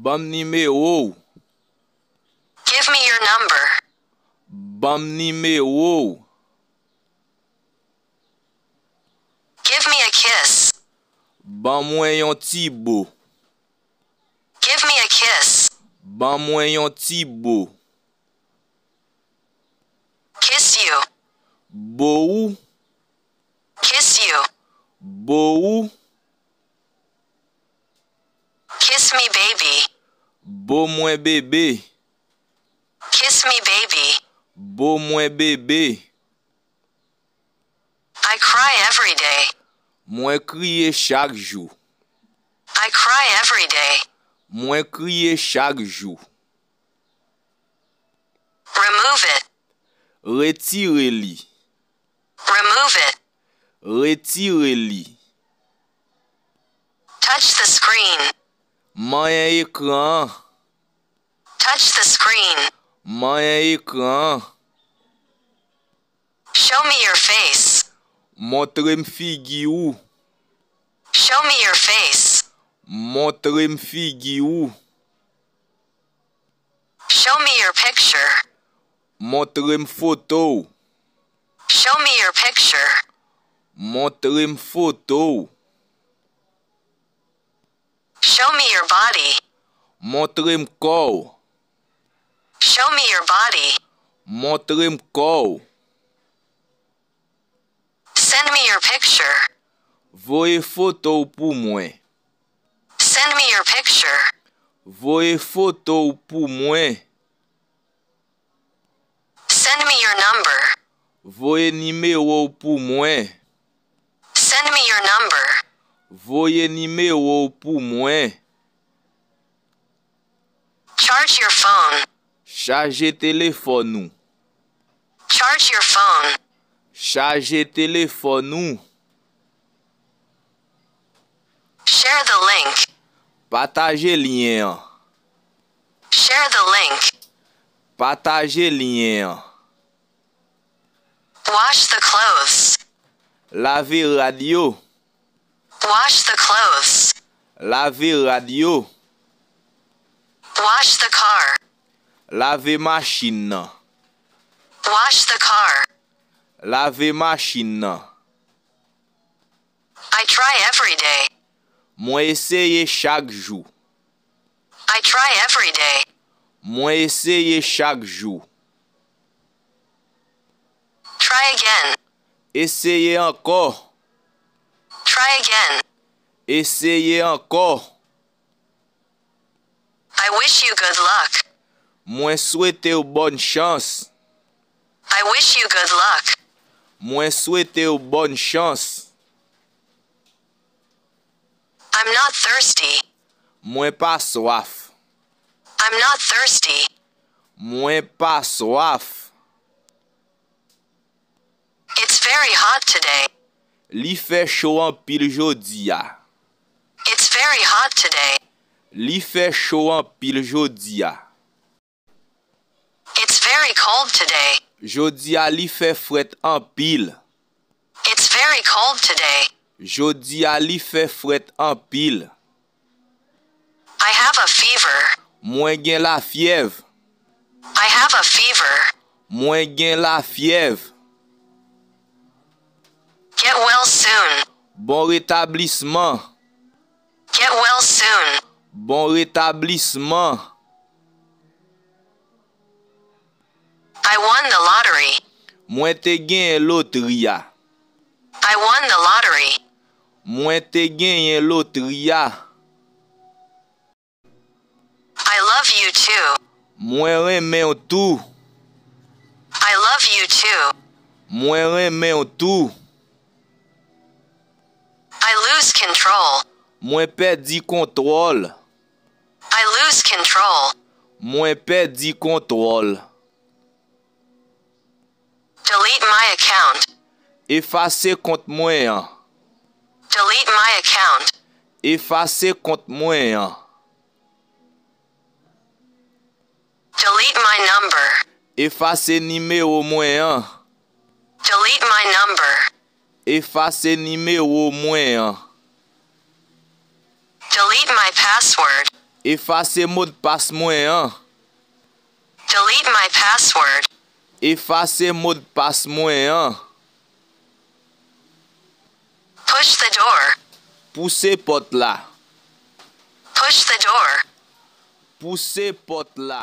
Bam numéro. Give me your number. Bam numéro. Give me a kiss. Ban mwen yon ti bo. Give me a kiss. Ban mwen yon ti bo. Kiss you. Bo ou? Kiss you. Bo ou? Kiss me, baby. Bo mwen bébé. Kiss me, baby. Bo mwen bébé. I cry every day. Mwen kriye chaque jour. I cry every day. Mwen kriye chaque jour. Remove it. Retire li. Remove it. Retire li. Touch the screen. Mayen ekran. Touch the screen. Mayen ekran. Show me your face. Montre m figi ou. Show me your face. Montre m figi ou. Show me your picture. Montre m photo. Show me your picture. Montre m photo. Show me your body. Montre m corps. Show me your body. Montre m corps. Send me your picture. Voye photo pou mwen. Send me your picture. Voye photo pou mwen. Send me your number. Voye numéro pou mwen. Send me your number. Voye numéro pou mwen. Charge your phone. Charge téléphone nou. Charge your phone. Charge téléphone nou. Share the link. Partage lien. Share the link. Partage lien. Wash the clothes. Lave radio. Wash the clothes. Lave radio. Wash the car. Lave machine nan. Wash the car. Lave machine nan. I try every day. Mwen eseye chaque jour. I try every day. Mwen eseye chaque jour. Try again. Eseye ankor. Try again. Eseye ankor. I wish you good luck. Mwen souhaite ou bonne chance. I wish you good luck. Mwen souhaite ou bonne chance. I'm not thirsty. Mwen pa soif. I'm not thirsty. Mwen pa soif. It's very hot today. Li fè chaud an pil jodi ya. It's very hot today. Li fè chaud an pil jodi ya. It's very cold today. Jodi ya li fè fret an pil. It's very cold today. Jodi ya li fè fret an pil. I have a fever. Mwen gen la fièvre. I have a fever. Mwen gen la fièvre. Get well soon. Bon rétablissement. Get well soon. Bon rétablissement. I won the lottery. Mwen te gen loterie ya. I won the lottery. Mwen te gen loterie ya. I love you too. Mwen reme ou tou. I love you too. Mwen reme ou tou. I lose control. Mwen perdi kontrol. I lose control. Mwen perdi kontrol. Delete my account. Efase kont mwen an. Delete my account. Efase kont mwen an. Delete my number. Efase numéro mwen an. Delete my number. Efase numéro mwen an. Delete my password. Efase mot passe mwen an. Delete my password. Efase mot passe mwen an. Push the door. Pousse pot la. Push the door. Pousse pot la.